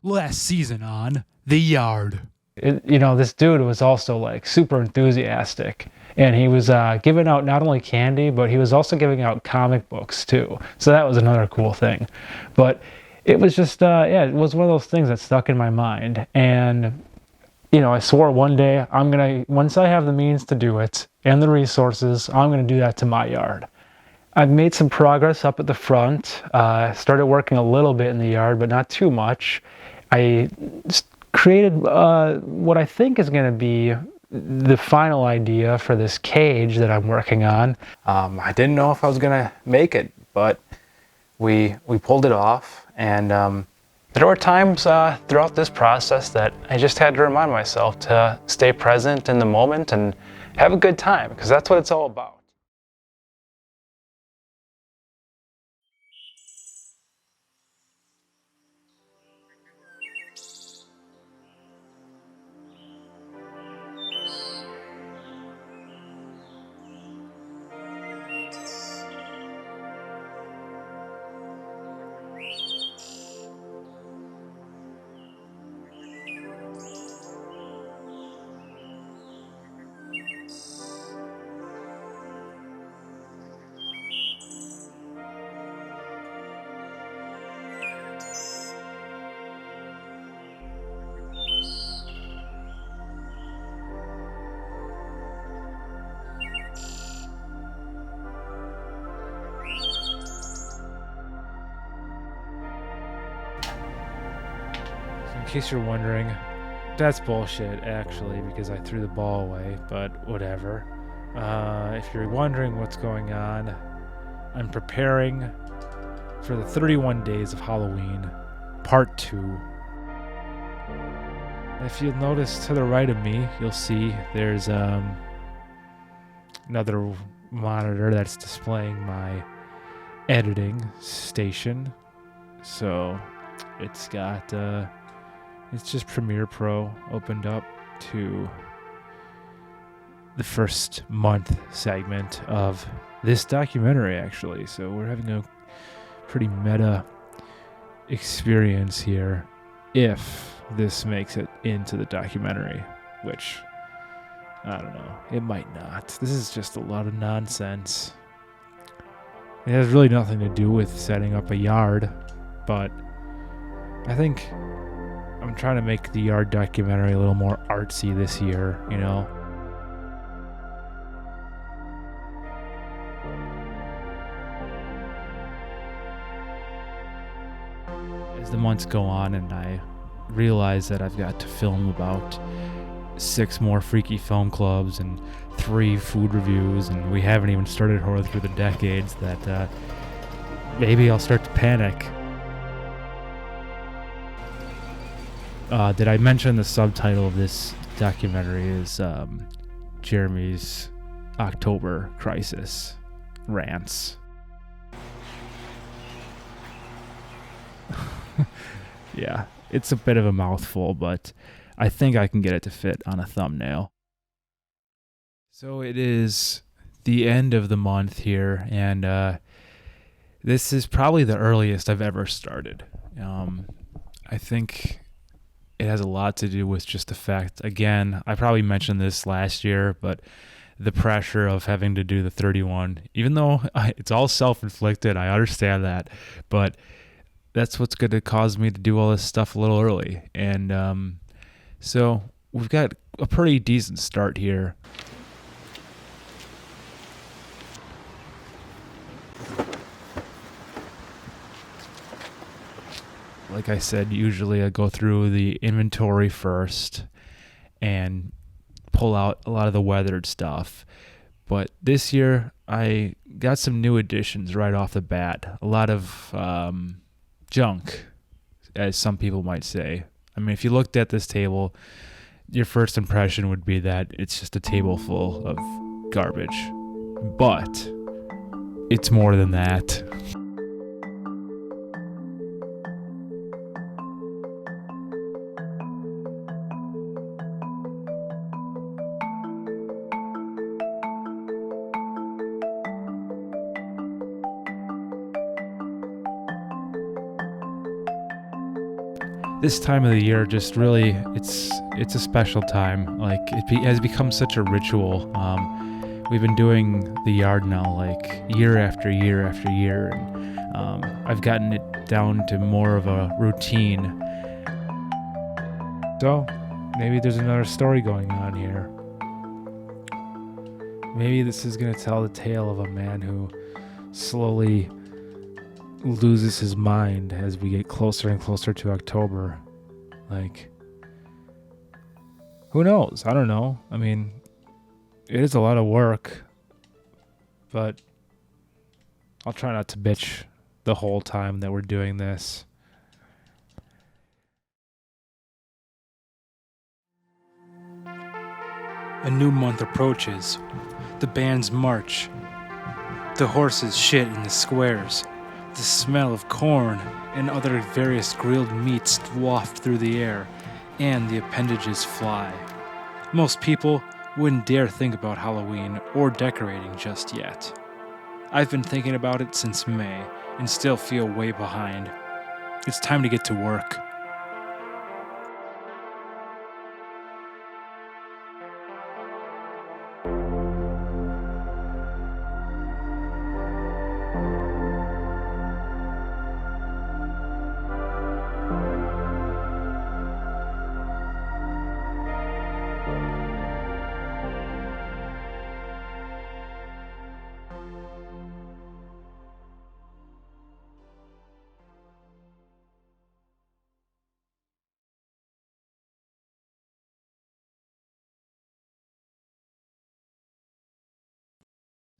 Last season on The Yard. This dude was also like super enthusiastic, and he was giving out not only candy, but he was also giving out comic books too. So that was another cool thing. But it was just, it was one of those things that stuck in my mind. And, I swore one day once I have the means to do it and the resources, I'm going to do that to my yard. I've made some progress up at the front, started working a little bit in the yard, but not too much. I created what I think is going to be the final idea for this cage that I'm working on. I didn't know if I was going to make it, but we pulled it off, and there were times throughout this process that I just had to remind myself to stay present in the moment and have a good time, because that's what it's all about. In case you're wondering, that's bullshit, actually, because I threw the ball away, but whatever. If you're wondering what's going on, I'm preparing for the 31 Days of Halloween, Part 2. If you'll notice to the right of me, you'll see there's another monitor that's displaying my editing station. So it's got it's just Premiere Pro opened up to the first month segment of this documentary, actually. So we're having a pretty meta experience here if this makes it into the documentary, which I don't know, it might not. This is just a lot of nonsense. It has really nothing to do with setting up a yard, but I think I'm trying to make the yard documentary a little more artsy this year, As the months go on and I realize that I've got to film about 6 more freaky film clubs and 3 food reviews, and we haven't even started horror through the decades, that maybe I'll start to panic. Did I mention the subtitle of this documentary is Jeremy's October Crisis Rants? Yeah, it's a bit of a mouthful, but I think I can get it to fit on a thumbnail. So it is the end of the month here, and this is probably the earliest I've ever started. I think it has a lot to do with just the fact, again, I probably mentioned this last year, but the pressure of having to do the 31, even though it's all self-inflicted, I understand that, but that's what's going to cause me to do all this stuff a little early. And so we've got a pretty decent start here. Like I said, usually I go through the inventory first and pull out a lot of the weathered stuff. But this year, I got some new additions right off the bat. A lot of junk, as some people might say. I mean, if you looked at this table, your first impression would be that it's just a table full of garbage. But it's more than that. this time of the year just really it's a special time. Like has become such a ritual. We've been doing the yard now like year after year after year, and I've gotten it down to more of a routine. So maybe there's another story going on here. Maybe this is going to tell the tale of a man who slowly loses his mind as we get closer and closer to October. Like, who knows? I don't know. I mean, it is a lot of work, but I'll try not to bitch the whole time that we're doing this. A new month approaches. The bands march. The horses shit in the squares. The smell of corn and other various grilled meats waft through the air, and the appendages fly. Most people wouldn't dare think about Halloween or decorating just yet. I've been thinking about it since May and still feel way behind. It's time to get to work.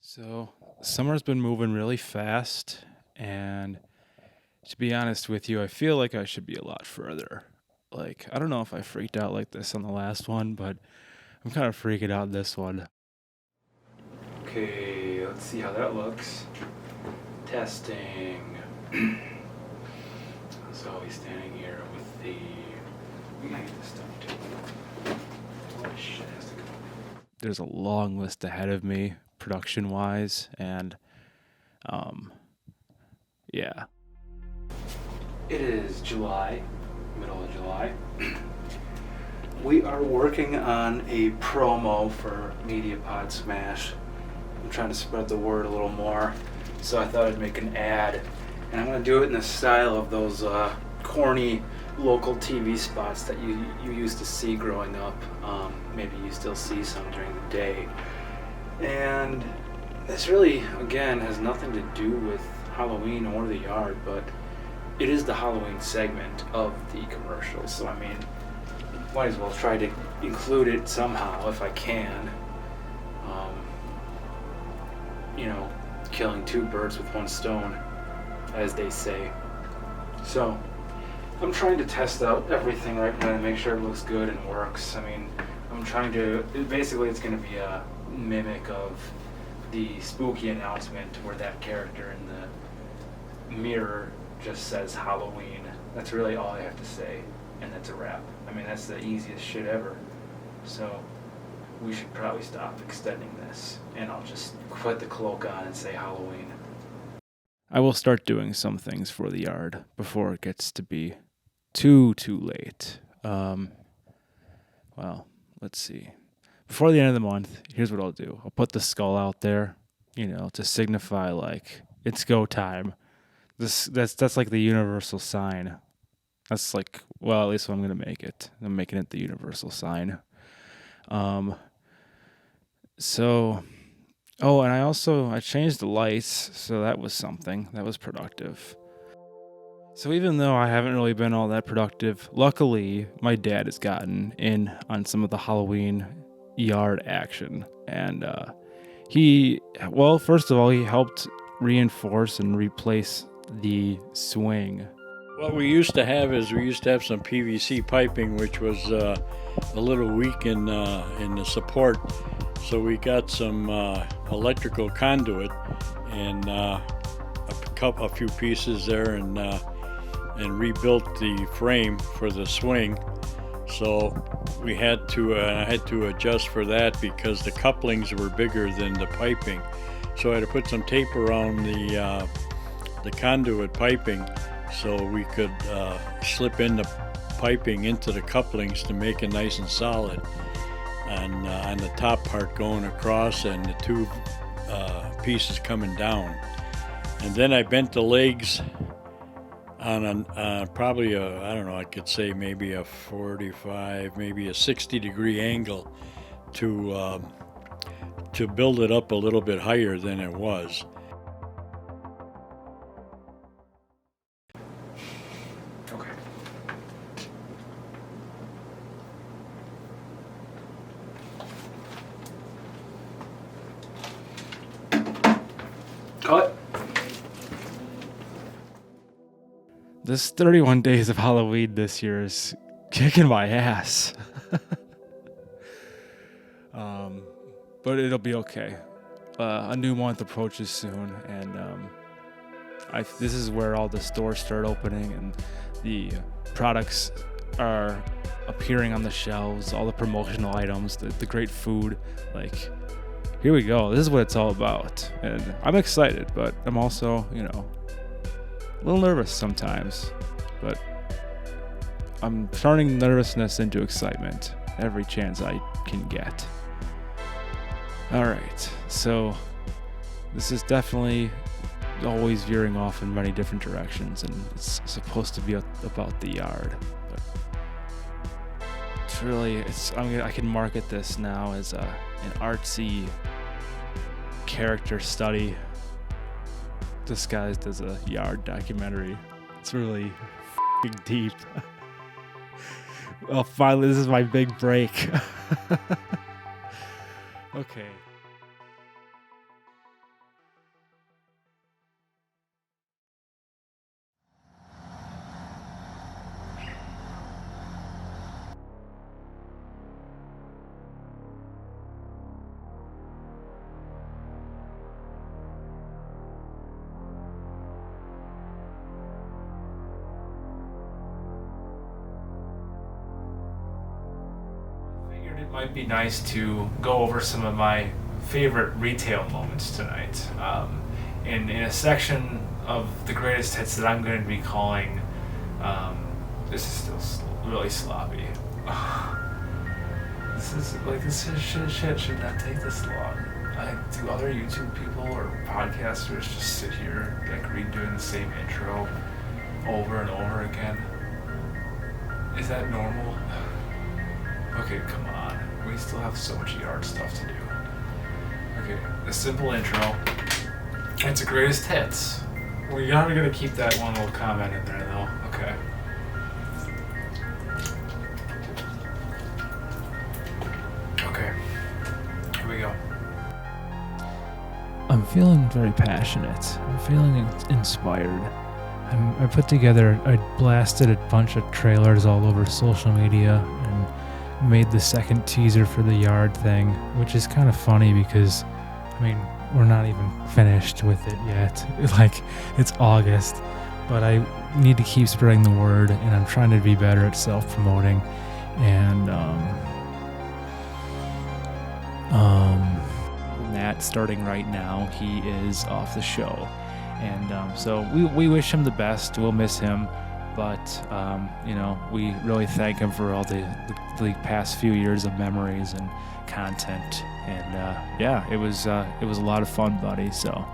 So, summer's been moving really fast, and to be honest with you, I feel like I should be a lot further. Like, I don't know if I freaked out like this on the last one, but I'm kind of freaking out this one. Okay, let's see how that looks. Testing. So always standing here with the... We gotta get this stuff too. What shit has to go. There's a long list ahead of me, production-wise, and yeah. It is July, middle of July. We are working on a promo for MediaPod Smash. I'm trying to spread the word a little more, so I thought I'd make an ad, and I'm going to do it in the style of those corny local TV spots that you used to see growing up. Maybe you still see some during the day. And this really, again, has nothing to do with Halloween or the yard, but it is the Halloween segment of the commercials. So, I mean, might as well try to include it somehow if I can. Killing two birds with one stone, as they say. So, I'm trying to test out everything right now and make sure it looks good and works. I mean, I'm trying to, basically it's going to be a mimic of the spooky announcement where that character in the mirror just says Halloween. That's really all I have to say, and that's a wrap. I mean, that's the easiest shit ever. So we should probably stop extending this, and I'll just put the cloak on and say Halloween. I will start doing some things for the yard before it gets to be too late. Well, let's see. Before the end of the month, here's what I'll do. I'll put the skull out there, to signify like it's go time. That's like the universal sign. That's like, well, at least I'm gonna make it. I'm making it the universal sign. And I changed the lights, so that was something. That was productive. So even though I haven't really been all that productive, luckily my dad has gotten in on some of the Halloween yard action. And first of all, he helped reinforce and replace the swing. What we used to have some PVC piping, which was a little weak in the support. So we got some electrical conduit and a few pieces there, and rebuilt the frame for the swing. So I had to adjust for that because the couplings were bigger than the piping. So I had to put some tape around the conduit piping so we could slip in piping into the couplings to make it nice and solid on the top part going across and the two pieces coming down. And then I bent the legs on probably I don't know, I could say maybe a 45, maybe a 60-degree angle to build it up a little bit higher than it was. Okay. Cut. This 31 days of Halloween this year is kicking my ass. But it'll be okay. A new month approaches soon, and this is where all the stores start opening and the products are appearing on the shelves, all the promotional items, the great food. Like, here we go. This is what it's all about. And I'm excited, but I'm also, a little nervous sometimes. But I'm turning nervousness into excitement every chance I can get. Alright, so this is definitely always veering off in many different directions, and it's supposed to be about the yard. But it's really, I can market this now as an artsy character study disguised as a yard documentary. It's really f***ing deep. Well, finally, this is my big break. Okay. It might be nice to go over some of my favorite retail moments tonight. In a section of the greatest hits that I'm going to be calling, this is still really sloppy. This is shit should not take this long. Do other YouTube people or podcasters just sit here like redoing the same intro over and over again? Is that normal? Okay, come on. We still have so much yard stuff to do. Okay, a simple intro. It's the greatest hits. We gotta keep that one little comment in there though. Okay. Okay. Here we go. I'm feeling very passionate. I'm feeling inspired. I put together, I blasted a bunch of trailers all over social media and made the second teaser for the yard thing, which is kind of funny because, we're not even finished with it yet. It's August, but I need to keep spreading the word, and I'm trying to be better at self-promoting. And Matt, starting right now, he is off the show, and so we wish him the best. We'll miss him. But, we really thank him for all the past few years of memories and content. And, it was a lot of fun, buddy. So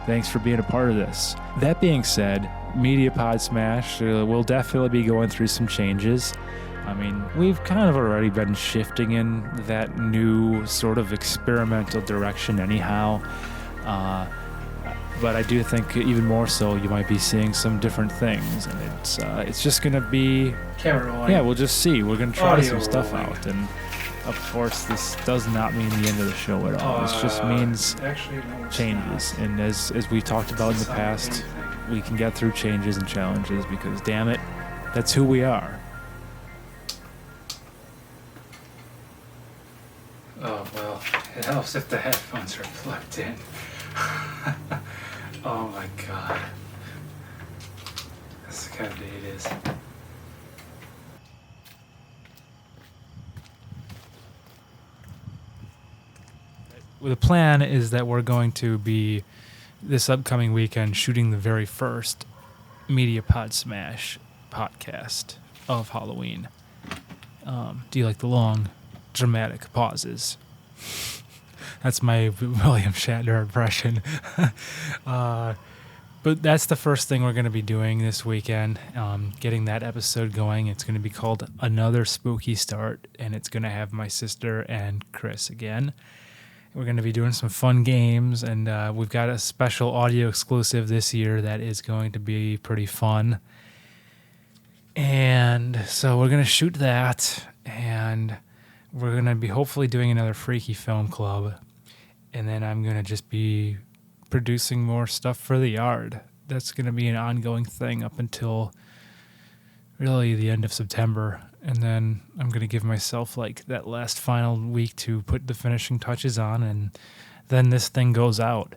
thanks for being a part of this. That being said, MediaPod Smash will definitely be going through some changes. We've kind of already been shifting in that new sort of experimental direction anyhow. But I do think even more so you might be seeing some different things, and it's just gonna be Camera rolling. Yeah, we'll just see. We're gonna try Audio some stuff rolling. out, and of course this does not mean the end of the show at all. This just means Actually, no, it's changes, and as we talked about in the past, we can get through changes and challenges because damn it, that's who we are. Oh well, it helps if the headphones are plugged in. Oh my god. That's the kind of day it is. Well, the plan is that we're going to be, this upcoming weekend, shooting the very first MediaPod Smash podcast of Halloween. Do you like the long, dramatic pauses? That's my William Shatner impression. But that's the first thing we're going to be doing this weekend, getting that episode going. It's going to be called Another Spooky Start, and it's going to have my sister and Chris again. We're going to be doing some fun games, and we've got a special audio exclusive this year that is going to be pretty fun. And so we're going to shoot that, and we're going to be hopefully doing another Freaky Film Club. And then I'm going to just be producing more stuff for the yard. That's going to be an ongoing thing up until really the end of September. And then I'm going to give myself like that last final week to put the finishing touches on, and then this thing goes out.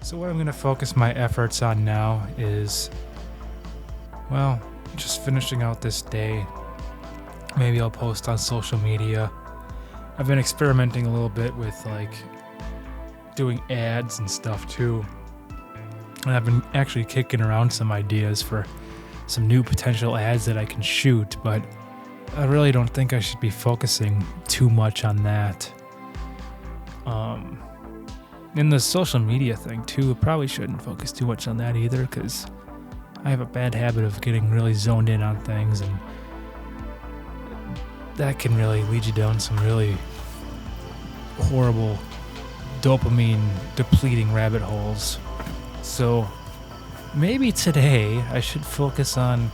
So what I'm going to focus my efforts on now is, well, just finishing out this day. Maybe I'll post on social media. I've been experimenting a little bit with like doing ads and stuff too. And I've been actually kicking around some ideas for some new potential ads that I can shoot, but I really don't think I should be focusing too much on that. In the social media thing too, I probably shouldn't focus too much on that either, because I have a bad habit of getting really zoned in on things, and that can really lead you down some really horrible dopamine depleting rabbit holes. So maybe today I should focus on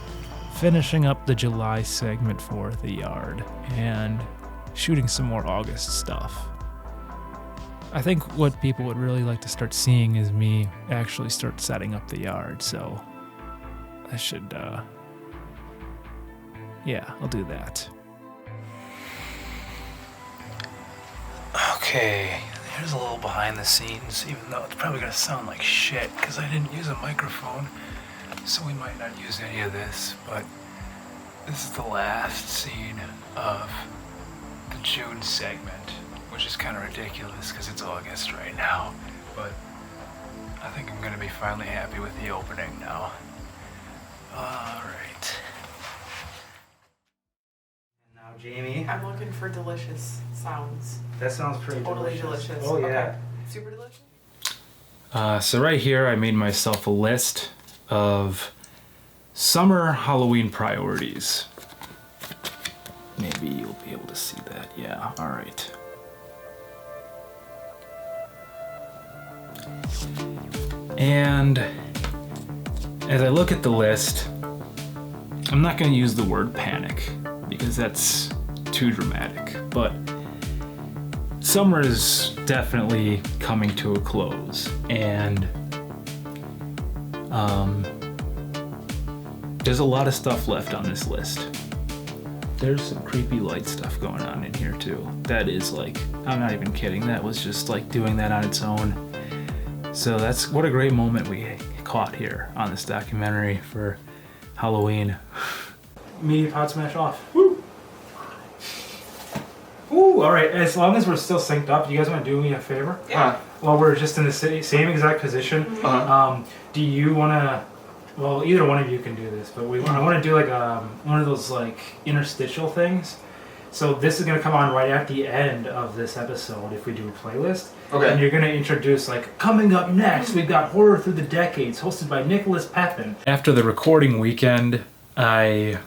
finishing up the July segment for the yard and shooting some more August stuff. I think what people would really like to start seeing is me actually start setting up the yard, so I should, yeah, I'll do that. Okay, here's a little behind the scenes, even though it's probably gonna sound like shit, because I didn't use a microphone, so we might not use any of this, but this is the last scene of the June segment, which is kind of ridiculous because it's August right now, but I think I'm going to be finally happy with the opening now. Alright. And now Jamie. I'm looking for delicious sounds. That sounds pretty Totally delicious. delicious. Oh yeah. Okay. Super delicious? So right here I made myself a list of summer Halloween priorities. Maybe you'll be able to see that. Yeah, alright. And as I look at the list, I'm not going to use the word panic because that's too dramatic, but summer is definitely coming to a close, and there's a lot of stuff left on this list. There's some creepy light stuff going on in here too. That is like, I'm not even kidding, that was just like doing that on its own. So that's, what a great moment we caught here on this documentary for Halloween. Media pod smash off. Woo! Ooh, alright, as long as we're still synced up, do you guys want to do me a favor? Yeah. While we're just in the same exact position, do you want to, well, either one of you can do this, but I want to do like one of those like interstitial things. So this is going to come on right at the end of this episode if we do a playlist. Okay. And you're going to introduce, like, coming up next, we've got Horror Through the Decades, hosted by Nicholas Pepin. After the recording weekend, I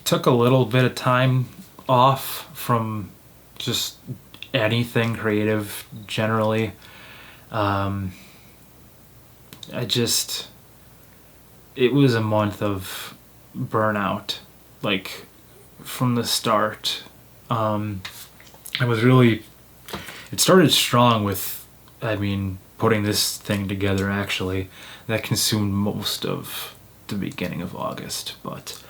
took a little bit of time off from just anything creative generally. It was a month of burnout, like, from the start. It started strong with, putting this thing together actually. That consumed most of the beginning of August, but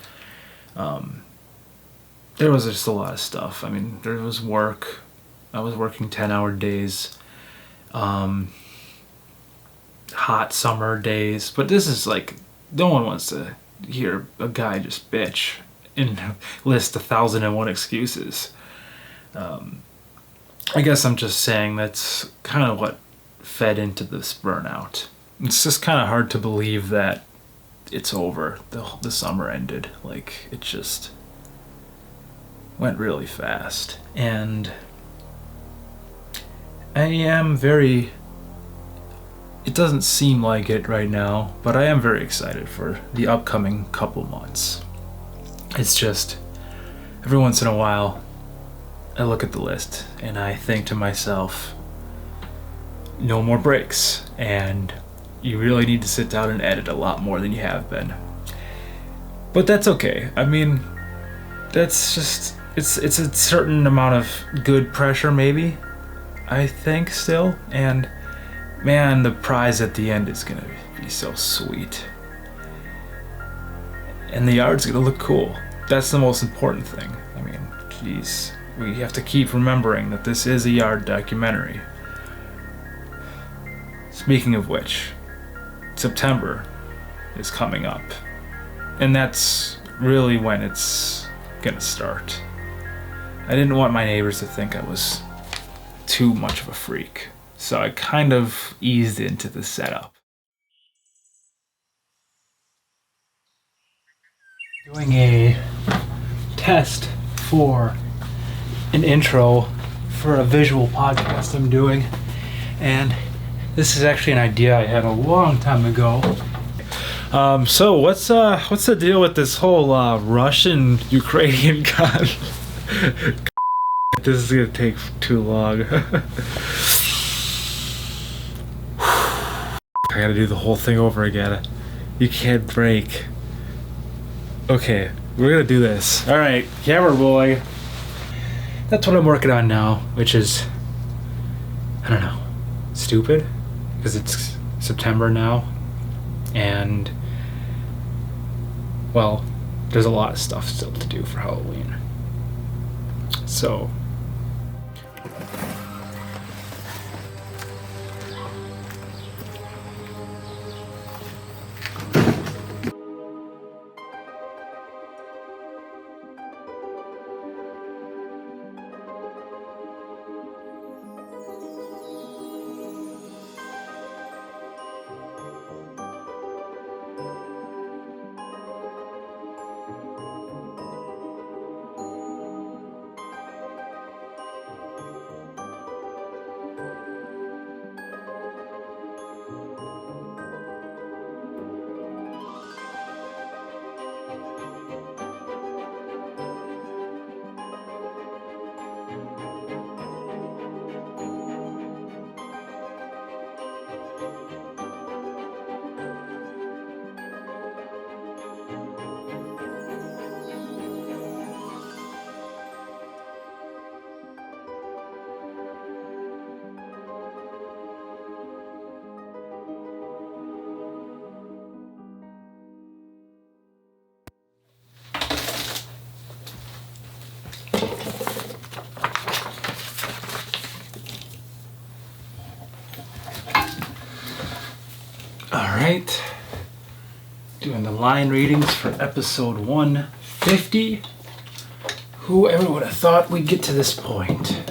there was just a lot of stuff. There was work. I was working 10-hour days. hot summer days, but this is like, no one wants to hear a guy just bitch and list 1,001 excuses. I guess I'm just saying that's kind of what fed into this burnout. It's just kind of hard to believe that it's over. The summer ended. Like, it just went really fast. And I am very... It doesn't seem like it right now, but I am very excited for the upcoming couple months. It's just, every once in a while, I look at the list and I think to myself, no more breaks, and you really need to sit down and edit a lot more than you have been. But that's okay. I mean, that's just, it's a certain amount of good pressure maybe, I think still, and man, the prize at the end is gonna be so sweet. And the yard's gonna look cool. That's the most important thing. I mean, geez, we have to keep remembering that this is a yard documentary. Speaking of which, September is coming up. And that's really when it's gonna start. I didn't want my neighbors to think I was too much of a freak, so I kind of eased into the setup. Doing a test for an intro for a visual podcast I'm doing, and this is actually an idea I had a long time ago. So what's the deal with this whole Russian-Ukrainian conflict? This is gonna take too long. I gotta do the whole thing over again. You can't break. Okay, we're gonna do this. Alright, camera boy. That's what I'm working on now, which is, I don't know, stupid, because it's September now, and, well, there's a lot of stuff still to do for Halloween. So, alright, doing the line readings for episode 150. Whoever would have thought we'd get to this point?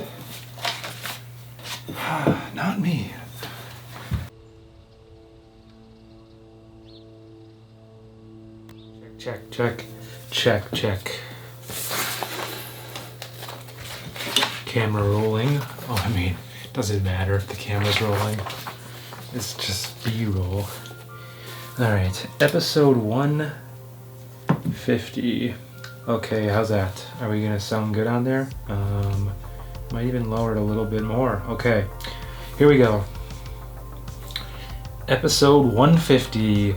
Not me. Check. Camera rolling. Oh, I mean, doesn't matter if the camera's rolling. It's just B-roll. Alright, episode 150. Okay, how's that? Are we gonna sound good on there? Might even lower it a little bit more. Okay, here we go. Episode 150.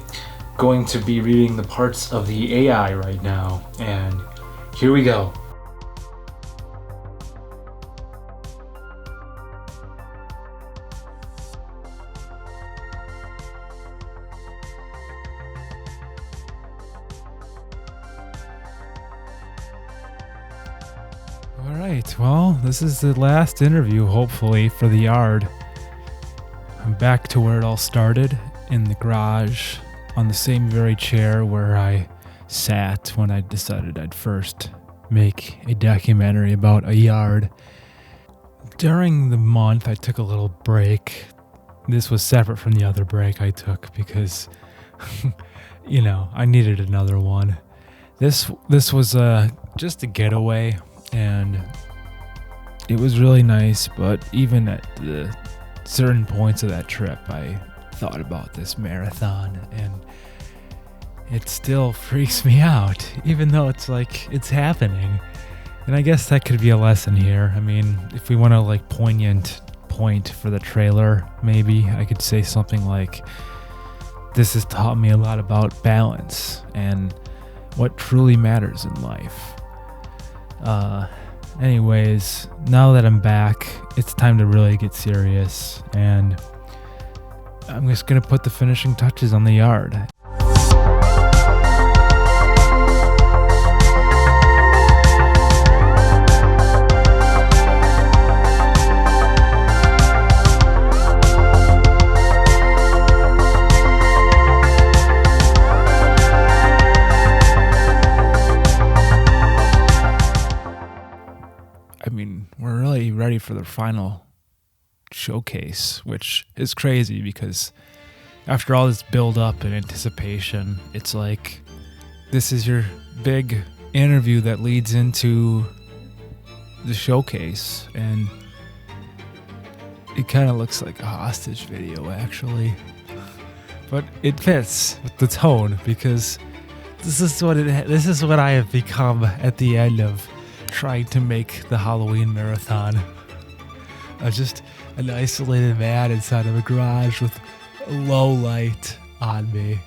Going to be reading the parts of the AI right now, and here we go. All right, well, this is the last interview, hopefully, for the yard. I'm back to where it all started, in the garage on the same very chair where I sat when I decided I'd first make a documentary about a yard. During the month, I took a little break. This was separate from the other break I took because, I needed another one. This was just a getaway, and it was really nice, but even at the certain points of that trip, I thought about this marathon, and it still freaks me out, even though it's happening. And I guess that could be a lesson here. I mean, if we want a poignant point for the trailer, maybe I could say something like, this has taught me a lot about balance and what truly matters in life. Anyways, now that I'm back, it's time to really get serious, and I'm just gonna put the finishing touches on the yard. I mean, we're really ready for the final showcase, which is crazy because after all this build up and anticipation, it's like this is your big interview that leads into the showcase, and it kind of looks like a hostage video actually, but it fits with the tone because this is what I have become at the end of trying to make the Halloween marathon. Just an isolated man inside of a garage with a low light on me.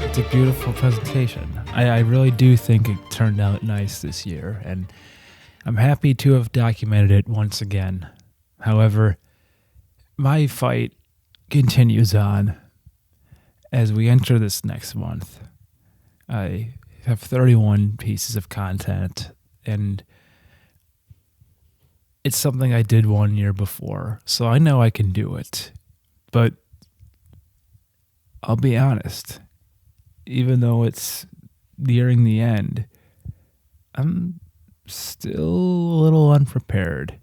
It's a beautiful presentation. I really do think it turned out nice this year, and I'm happy to have documented it once again. However, my fight continues on as we enter this next month. I have 31 pieces of content, and it's something I did 1 year before, so I know I can do it. But I'll be honest, even though it's nearing the end, I'm still a little unprepared.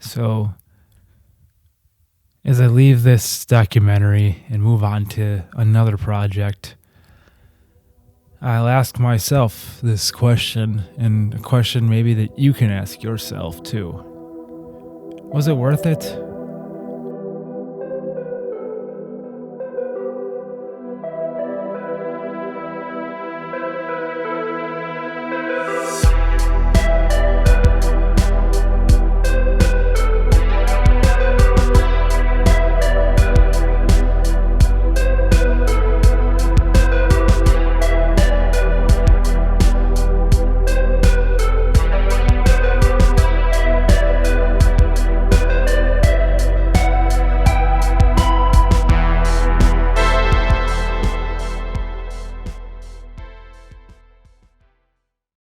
So, as I leave this documentary and move on to another project, I'll ask myself this question, and a question maybe that you can ask yourself too. Was it worth it?